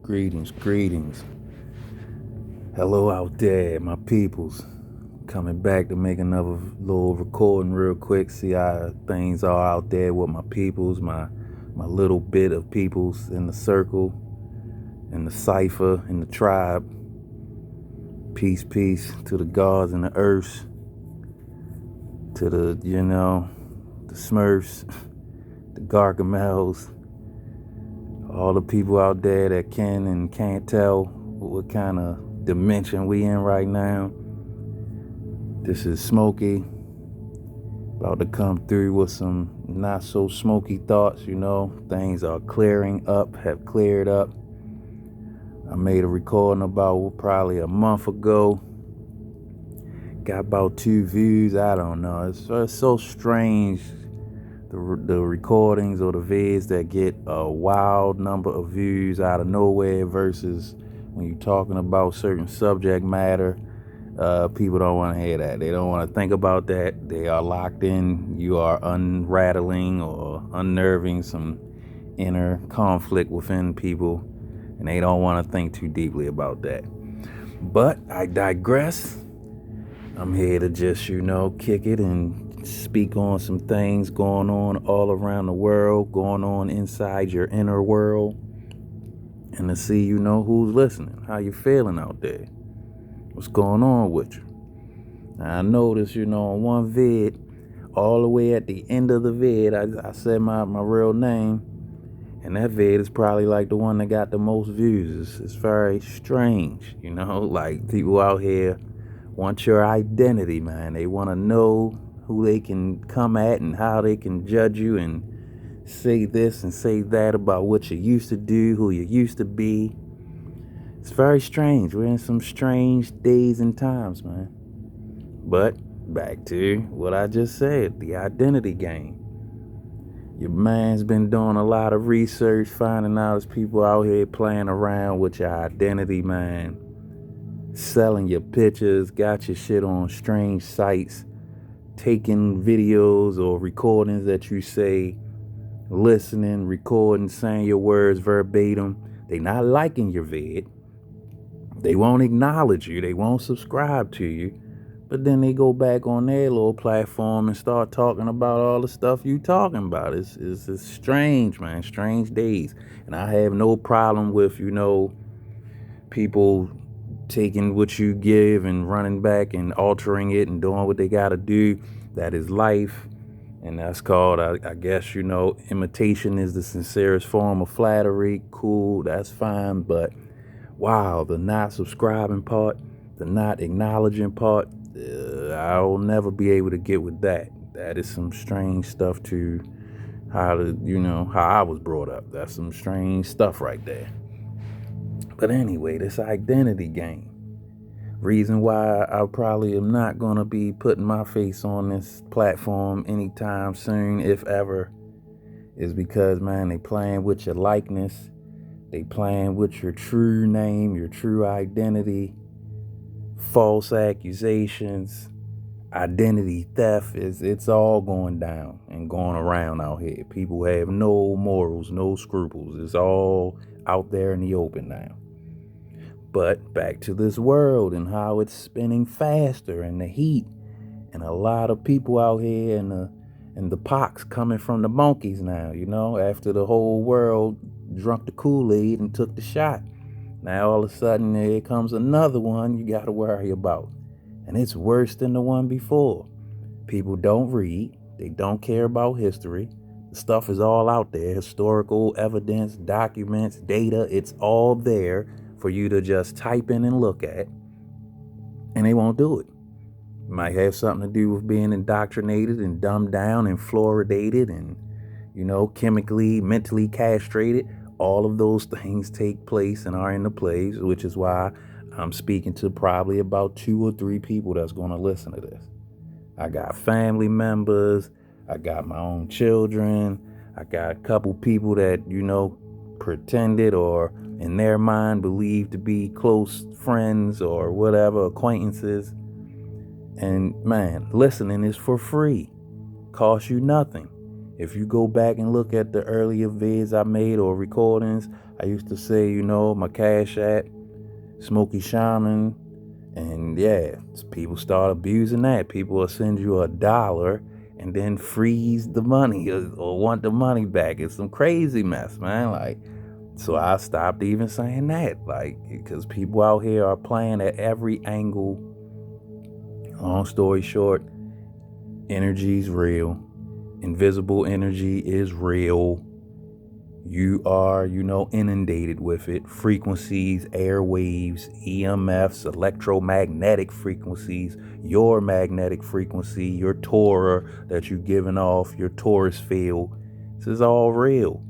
Greetings. Hello out there, my peoples. Coming back to make another little recording real quick. See how things are out there with my peoples, my little bit of peoples in the circle, in the cipher, in the tribe. Peace to the gods and the earths, to the Smurfs, the Gargamels, all the people out there that can and can't tell what kind of dimension we in right now. This is Smokey, about to come through with some not so smoky thoughts. Things are have cleared up. I made a recording about probably a month ago. Got about 2 views. I don't know. It's so strange, the recordings or the vids that get a wild number of views out of nowhere versus when you're talking about certain subject matter. People don't want to hear that. They don't want to think about that. They are locked in. You are unrattling or unnerving some inner conflict within people, and they don't want to think too deeply about that. But I digress. I'm here to just, kick it and speak on some things going on all around the world, going on inside your inner world, and to see, who's listening, how you feeling out there, what's going on with you. Now, I noticed, on one vid, all the way at the end of the vid, I said my real name, and that vid is probably like the one that got the most views. It's very strange, like people out here want your identity, man. They want to know who they can come at and how they can judge you and say this and say that about what you used to do, who you used to be. It's very strange. We're in some strange days and times, man. But back to what I just said, the identity game. Your man's been doing a lot of research, finding out there's people out here playing around with your identity, man. Selling your pictures, got your shit on strange sites, taking videos or recordings that you say, listening, recording, saying your words verbatim. They not liking your vid. They won't acknowledge you. They won't subscribe to you. But then they go back on their little platform and start talking about all the stuff you talking about. It's strange, man. Strange days. And I have no problem with, people taking what you give and running back and altering it and doing what they got to do. That is life. And that's called, I guess, imitation is the sincerest form of flattery. Cool, that's fine. But wow, the not subscribing part, the not acknowledging part, I'll never be able to get with that. That is some strange stuff to how I was brought up. That's some strange stuff right there. But anyway, this identity game. Reason why I probably am not going to be putting my face on this platform anytime soon, if ever, is because, man, they playing with your likeness. They playing with your true name, your true identity, false accusations, identity theft. It's all going down and going around out here. People have no morals, no scruples. It's all out there in the open now. But back to this world and how it's spinning faster and the heat and a lot of people out here and the pox coming from the monkeys now, after the whole world drunk the Kool-Aid and took the shot. Now all of a sudden here comes another one you got to worry about. And it's worse than the one before. People don't read. They don't care about history. The stuff is all out there. Historical evidence, documents, data. It's all there for you to just type in and look at. And they won't do it. It might have something to do with being indoctrinated and dumbed down and fluoridated and, chemically, mentally castrated. All of those things take place and are in the place, which is why I'm speaking to probably about 2 or 3 people that's going to listen to this. I got family members. I got my own children. I got a couple people that, pretended or in their mind believed to be close friends or whatever, acquaintances. And man, listening is for free. Costs you nothing. If you go back and look at the earlier vids I made or recordings, I used to say, my Cash App, Smokey Shaman, and yeah, people start abusing that. People will send you $1 and then freeze the money or want the money back. It's some crazy mess, man. Like, so I stopped even saying that, like, because people out here are playing at every angle. Long story short, energy's real. Invisible energy is real. You are, inundated with it. Frequencies, airwaves, EMFs, electromagnetic frequencies, your magnetic frequency, your Torah that you're giving off, your Taurus field. This is all real.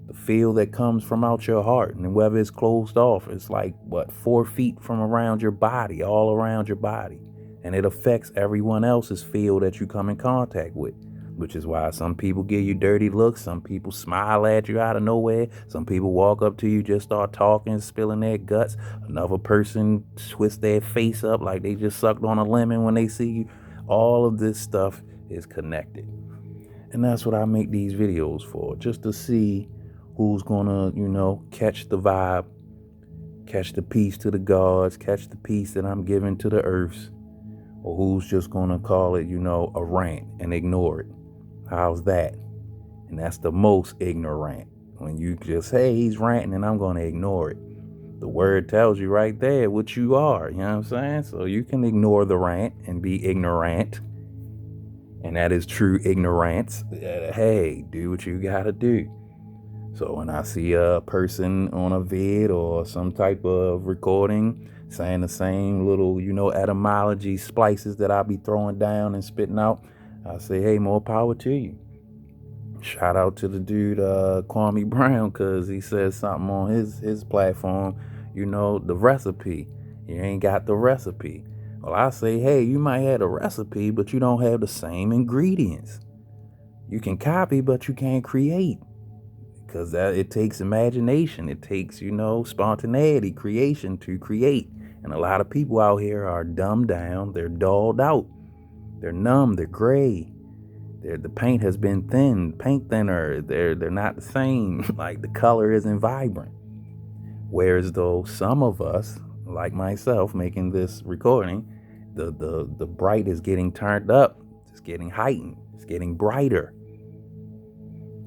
The field that comes from out your heart, and whether it's closed off, it's like, 4 feet from around your body, all around your body. And it affects everyone else's field that you come in contact with. Which is why some people give you dirty looks. Some people smile at you out of nowhere. Some people walk up to you, just start talking, spilling their guts. Another person twists their face up like they just sucked on a lemon when they see you. All of this stuff is connected. And that's what I make these videos for. Just to see who's gonna, catch the vibe, catch the peace to the gods, catch the peace that I'm giving to the earths. Or who's just gonna call it, a rant and ignore it. How's that? And that's the most ignorant. When you just, hey, he's ranting and I'm going to ignore it. The word tells you right there what you are. You know what I'm saying? So you can ignore the rant and be ignorant. And that is true ignorance. Hey, do what you got to do. So when I see a person on a vid or some type of recording saying the same little, etymology splices that I'll be throwing down and spitting out, I say, hey, more power to you. Shout out to the dude, Kwame Brown, because he says something on his platform, the recipe. You ain't got the recipe. Well, I say, hey, you might have the recipe, but you don't have the same ingredients. You can copy, but you can't create. Because it takes imagination. It takes, spontaneity, creation to create. And a lot of people out here are dumbed down. They're dulled out. They're numb. They're gray. The paint has been paint thinner. They're not the same. Like, the color isn't vibrant. Whereas though some of us, like myself, making this recording, the bright is getting turned up. It's getting heightened. It's getting brighter.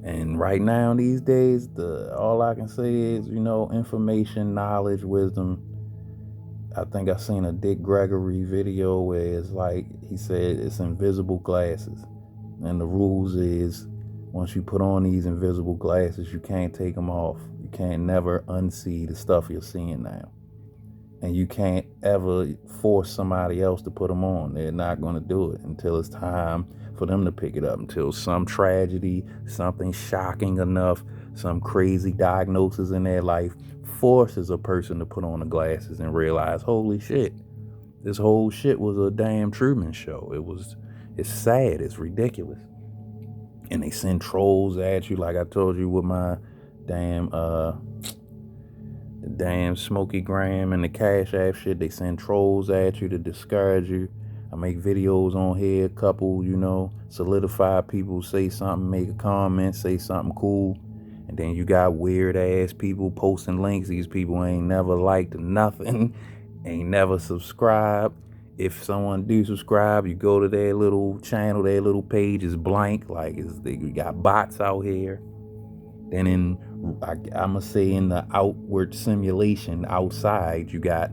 And right now, these days, all I can say is, information, knowledge, wisdom. I think I seen a Dick Gregory video where it's like, he said it's invisible glasses. And the rules is, once you put on these invisible glasses, you can't take them off. You can't never unsee the stuff you're seeing now. And you can't ever force somebody else to put them on. They're not going to do it until it's time for them to pick it up, until some tragedy, something shocking enough, some crazy diagnosis in their life forces a person to put on the glasses and realize, holy shit, this whole shit was a damn Truman Show. It's sad, it's ridiculous. And they send trolls at you, like I told you with my the damn Smokey Graham and the Cash App shit. They send trolls at you to discourage you. I make videos on here, a couple, solidify people, say something, make a comment, say something cool. And then you got weird ass people posting links. These people ain't never liked nothing, ain't never subscribed. If someone do subscribe, you go to their little channel, their little page is blank. Like, they got bots out here. Then I'ma say in the outward simulation outside, you got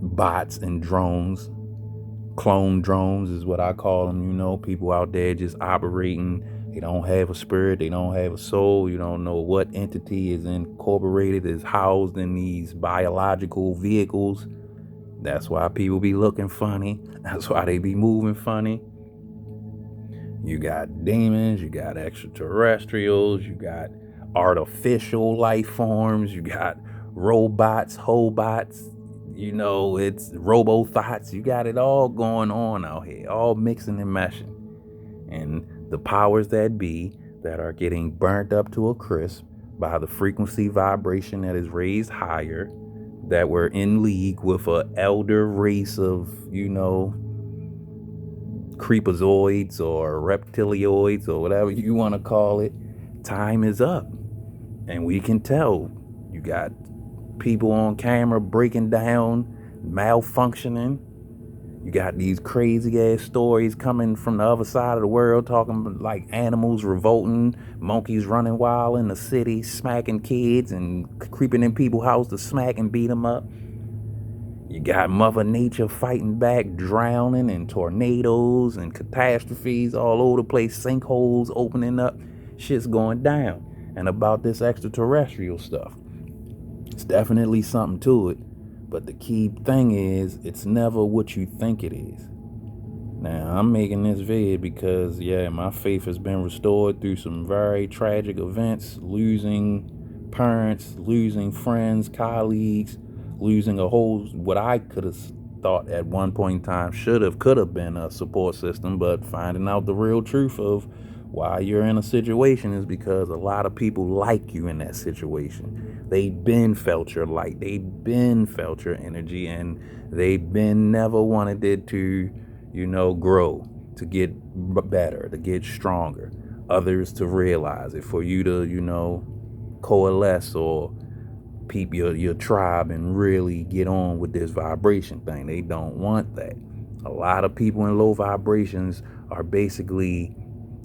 bots and drones. Clone drones is what I call them. People out there just operating. They don't have a spirit. They don't have a soul. You don't know what entity is incorporated, is housed in these biological vehicles. That's why people be looking funny. That's why they be moving funny. You got demons, you got extraterrestrials, you got artificial life forms, you got robots, hobots, it's robo-thoughts. You got it all going on out here, all mixing and meshing. And the powers that be that are getting burnt up to a crisp by the frequency vibration that is raised higher, that we're in league with a elder race of, creepazoids or reptilioids or whatever you want to call it, time is up. And we can tell. You got people on camera breaking down, malfunctioning. You got these crazy ass stories coming from the other side of the world, talking like animals revolting, monkeys running wild in the city, smacking kids and creeping in people's house to smack and beat them up. You got Mother Nature fighting back, drowning, and tornadoes and catastrophes all over the place, sinkholes opening up, shit's going down. And about this extraterrestrial stuff, it's definitely something to it, but the key thing is, it's never what you think it is. Now, I'm making this vid because, my faith has been restored through some very tragic events, losing parents, losing friends, colleagues, losing a whole, what I could have thought at one point in time could have been a support system, but finding out the real truth of why you're in a situation is because a lot of people like you in that situation. They've been felt your light, they've been felt your energy, and they've been never wanted it to, grow, to get better, to get stronger. Others to realize it, for you to, coalesce or peep your tribe and really get on with this vibration thing. They don't want that. A lot of people in low vibrations are basically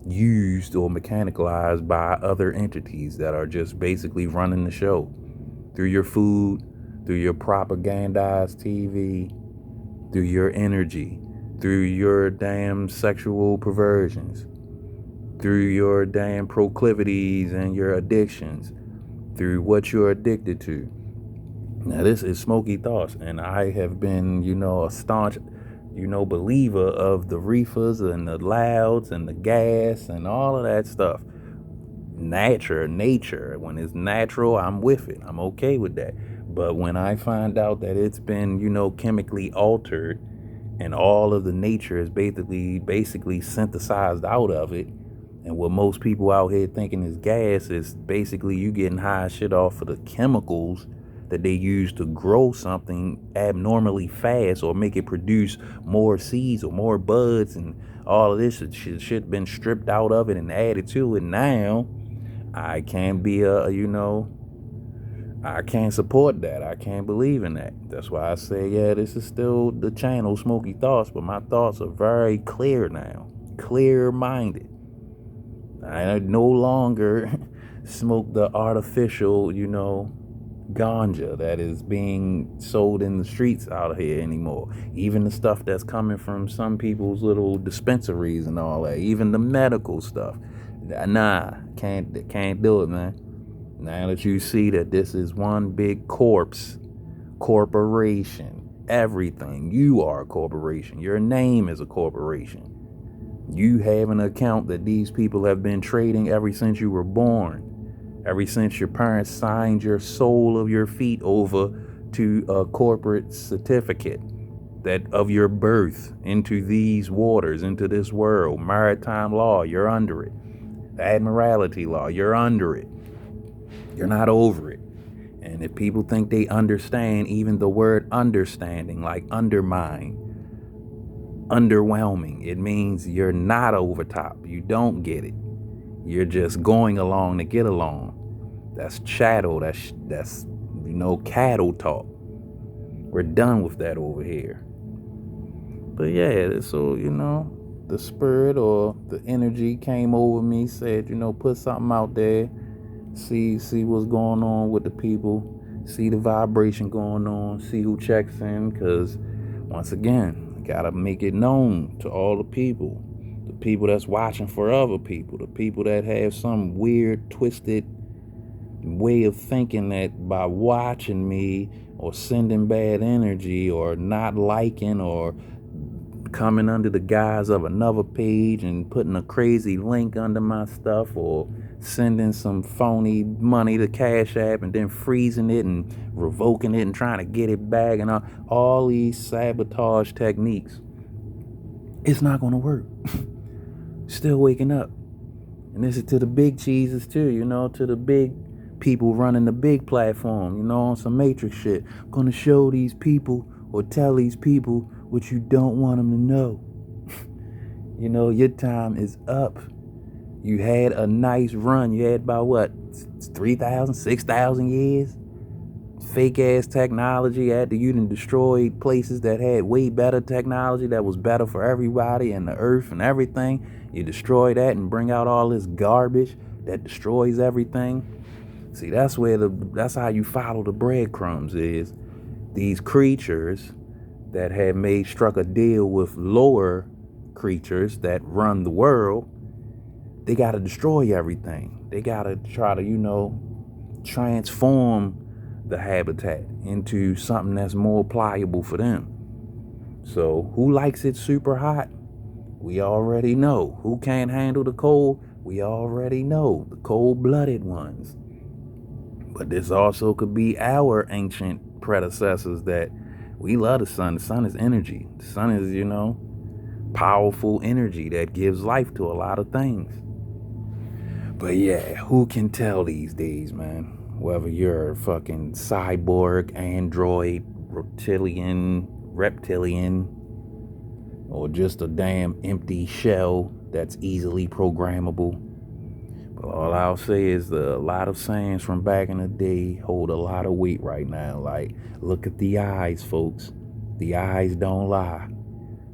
used or mechanicalized by other entities that are just basically running the show through your food, through your propagandized TV, through your energy, through your damn sexual perversions, through your damn proclivities and your addictions, through what you're addicted to. Now, this is Smoky Thoughts, and I have been, a staunch, believer of the reefers and the louds and the gas and all of that stuff. Nature. When it's natural, I'm with it. I'm okay with that. But when I find out that it's been, chemically altered and all of the nature is basically synthesized out of it, and what most people out here thinking is gas is basically you getting high shit off of the chemicals that they use to grow something abnormally fast or make it produce more seeds or more buds, and all of this shit been stripped out of it and added to it. Now I can't be I can't support that. I can't believe in that. That's why I say, this is still the channel Smoky Thoughts, but my thoughts are very clear now, clear-minded. I no longer smoke the artificial, ganja that is being sold in the streets out here anymore. Even the stuff that's coming from some people's little dispensaries and all that, even the medical stuff. Nah, can't do it, man. Now that you see that this is one big corporation, everything, you are a corporation. Your name is a corporation. You have an account that these people have been trading ever since you were born. Ever since your parents signed your sole of your feet over to a corporate certificate that of your birth into these waters, into this world. Maritime law, you're under it. Admiralty law, you're under it. You're not over it. And if people think they understand even the word understanding, like undermine, underwhelming, it means you're not over top. You don't get it. You're just going along to get along. That's chattel. That's cattle talk. We're done with that over here. But so the spirit or the energy came over me, said, put something out there, see what's going on with the people, see the vibration going on, see who checks in, because once again, gotta make it known to all the people that's watching for other people, the people that have some weird, twisted way of thinking that by watching me or sending bad energy or not liking or coming under the guise of another page and putting a crazy link under my stuff or sending some phony money to Cash App and then freezing it and revoking it and trying to get it back and all these sabotage techniques, it's not going to work. Still waking up. And this is to the big cheeses too, to the big people running the big platform, on some Matrix shit. I'm going to show these people or tell these people what you don't want them to know. You know, your time is up. You had a nice run. You had about what, 3,000, 6,000 years? Fake ass technology. After you done destroyed places that had way better technology that was better for everybody and the earth and everything. You destroy that and bring out all this garbage that destroys everything. See, that's how you follow the breadcrumbs. Is these creatures that have struck a deal with lower creatures that run the world. They got to destroy everything. They got to try to, transform the habitat into something that's more pliable for them. So who likes it super hot? We already know. Who can't handle the cold? We already know. The cold-blooded ones. But this also could be our ancient predecessors that we love the sun. The sun is energy. The sun is, powerful energy that gives life to a lot of things. But yeah, who can tell these days, man? Whether you're a fucking cyborg, android, reptilian, or just a damn empty shell that's easily programmable. But all I'll say is a lot of sayings from back in the day hold a lot of weight right now. Like, look at the eyes, folks. The eyes don't lie.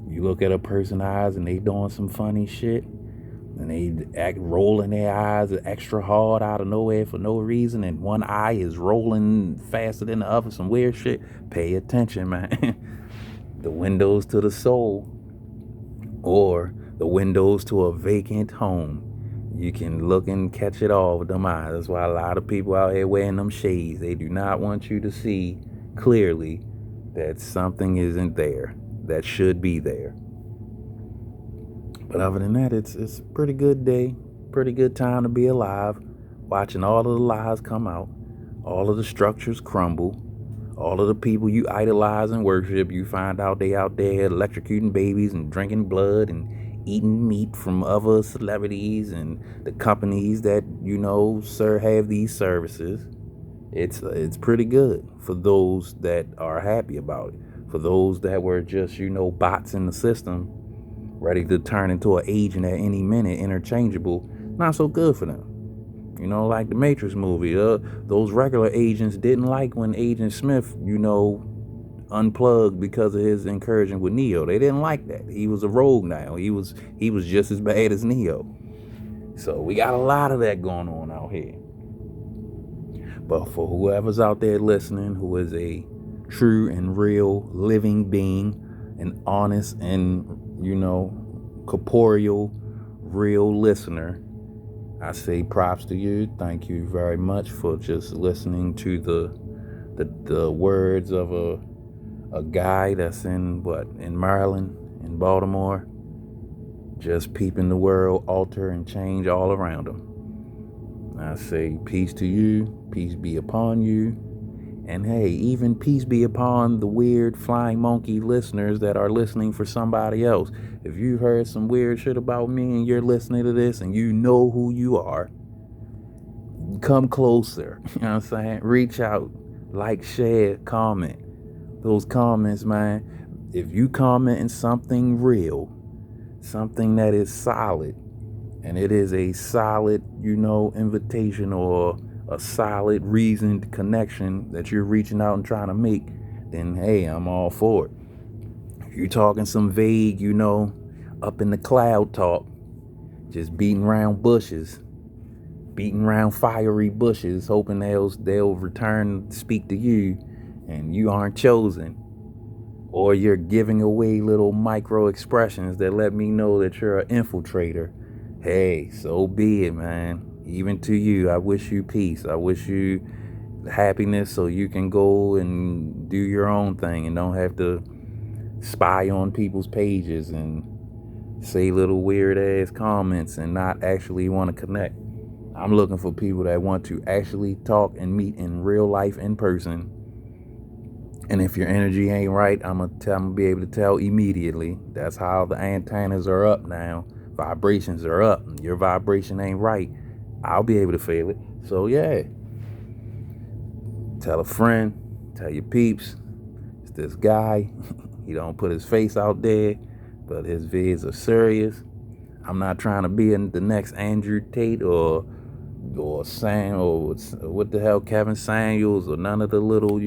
You look at a person's eyes and they doing some funny shit, and they act rolling their eyes extra hard out of nowhere for no reason, and one eye is rolling faster than the other, some weird shit. Pay attention, man. The windows to the soul, or the windows to a vacant home. You can look and catch it all with them eyes. That's why a lot of people out here wearing them shades. They do not want you to see clearly that something isn't there that should be there. But other than that, it's a pretty good day, pretty good time to be alive, watching all of the lies come out, all of the structures crumble, all of the people you idolize and worship, you find out they out there electrocuting babies and drinking blood and eating meat from other celebrities and the companies that, have these services. It's pretty good for those that are happy about it. For those that were just, bots in the system, ready to turn into an agent at any minute, interchangeable, not so good for them. Like the Matrix movie, those regular agents didn't like when Agent Smith, unplugged because of his incursion with Neo. They didn't like that. He was a rogue now. He was just as bad as Neo. So we got a lot of that going on out here. But for whoever's out there listening, who is a true and real living being, an honest and, corporeal, real listener, I say props to you. Thank you very much for just listening to the words of a guy that's in Maryland, in Baltimore, just peeping the world alter and change all around him. I say peace to you, peace be upon you, and hey, even peace be upon the weird flying monkey listeners that are listening for somebody else. If you heard some weird shit about me and you're listening to this and you know who you are, come closer. You know what I'm saying? Reach out, like, share, comment. Those comments, man, if you comment in something real, something that is solid, and it is a solid, invitation or a solid reasoned connection that you're reaching out and trying to make, then hey, I'm all for it. If you're talking some vague, up in the cloud talk, just beating around fiery bushes, hoping they'll return speak to you, and you aren't chosen, or you're giving away little micro expressions that let me know that you're an infiltrator, hey, so be it, man. Even to you, I wish you peace. I wish you happiness so you can go and do your own thing and don't have to spy on people's pages and say little weird ass comments and not actually want to connect. I'm looking for people that want to actually talk and meet in real life in person. And if your energy ain't right, I'm gonna be able to tell immediately. That's how the antennas are up now. Vibrations are up. Your vibration ain't right, I'll be able to feel it. So yeah, tell a friend, tell your peeps, it's this guy. He don't put his face out there, but his vids are serious. I'm not trying to be the next Andrew Tate or Sam or what the hell, Kevin Samuels, or none of the little,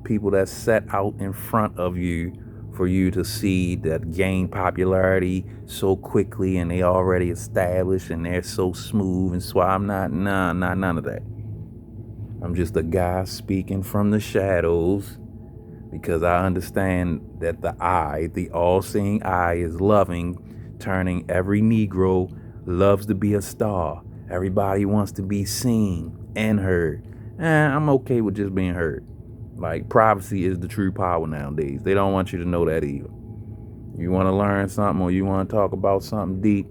people that set out in front of you for you to see, that gain popularity so quickly and they already established and they're so smooth and so I'm not none of that. I'm just a guy speaking from the shadows because I understand that the all-seeing eye is loving, turning every Negro loves to be a star. Everybody wants to be seen and heard. I'm okay with just being heard. Like, privacy is the true power nowadays. They don't want you to know that either. You want to learn something or you want to talk about something deep,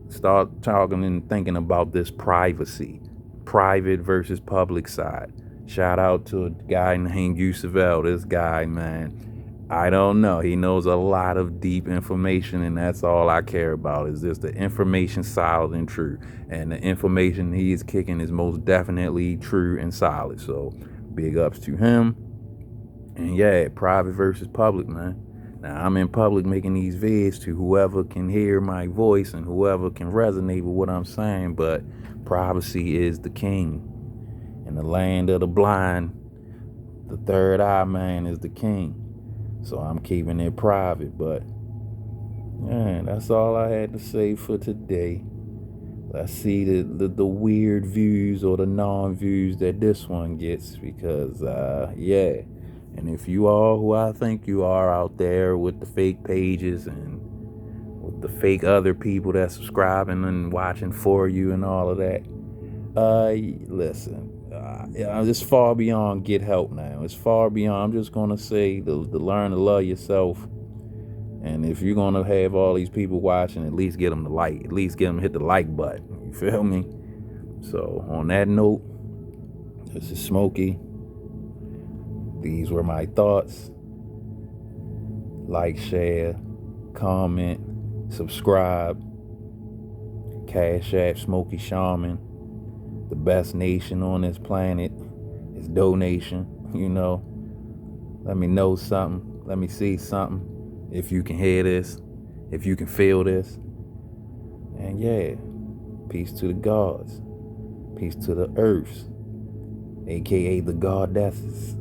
start talking and thinking about this privacy. Private versus public side. Shout out to a guy named Yusuf L. This guy, man, I don't know. He knows a lot of deep information, and that's all I care about is just the information solid and true. And the information he is kicking is most definitely true and solid. So big ups to him. And yeah, private versus public, man. Now, I'm in public making these vids to whoever can hear my voice and whoever can resonate with what I'm saying, but privacy is the king. In the land of the blind, the third eye man is the king. So I'm keeping it private, but yeah, that's all I had to say for today. Let's see the weird views or the non-views that this one gets because, yeah. And if you are who I think you are out there with the fake pages and with the fake other people that subscribing and watching for you and all of that, listen, it's far beyond get help now. It's far beyond. I'm just gonna say to learn to love yourself. And if you're gonna have all these people watching, at least get them to like. At least get them to hit the like button. You feel me? So on that note, this is Smokey. These were my thoughts. Like, share, comment, subscribe. Cash App Smokey Shaman. The best nation on this planet is donation. Let me know something. Let me see something. If you can hear this, if you can feel this. And yeah, peace to the gods. Peace to the earths, aka the goddesses.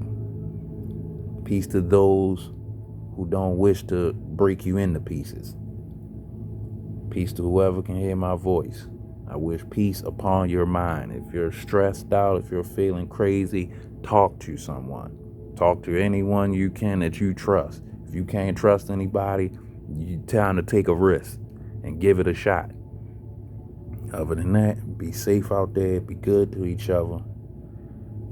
Peace to those who don't wish to break you into pieces. Peace to whoever can hear my voice. I wish peace upon your mind. If you're stressed out, if you're feeling crazy, talk to someone. Talk to anyone you can that you trust. If you can't trust anybody, you time to take a risk and give it a shot. Other than that, be safe out there, be good to each other,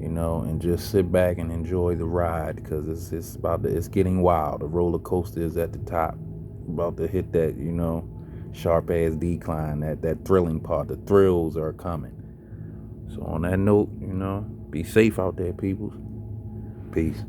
and just sit back and enjoy the ride because it's getting wild. The roller coaster is at the top, about to hit that, sharp ass decline, that thrilling part. The thrills are coming. So on that note, be safe out there, people. Peace.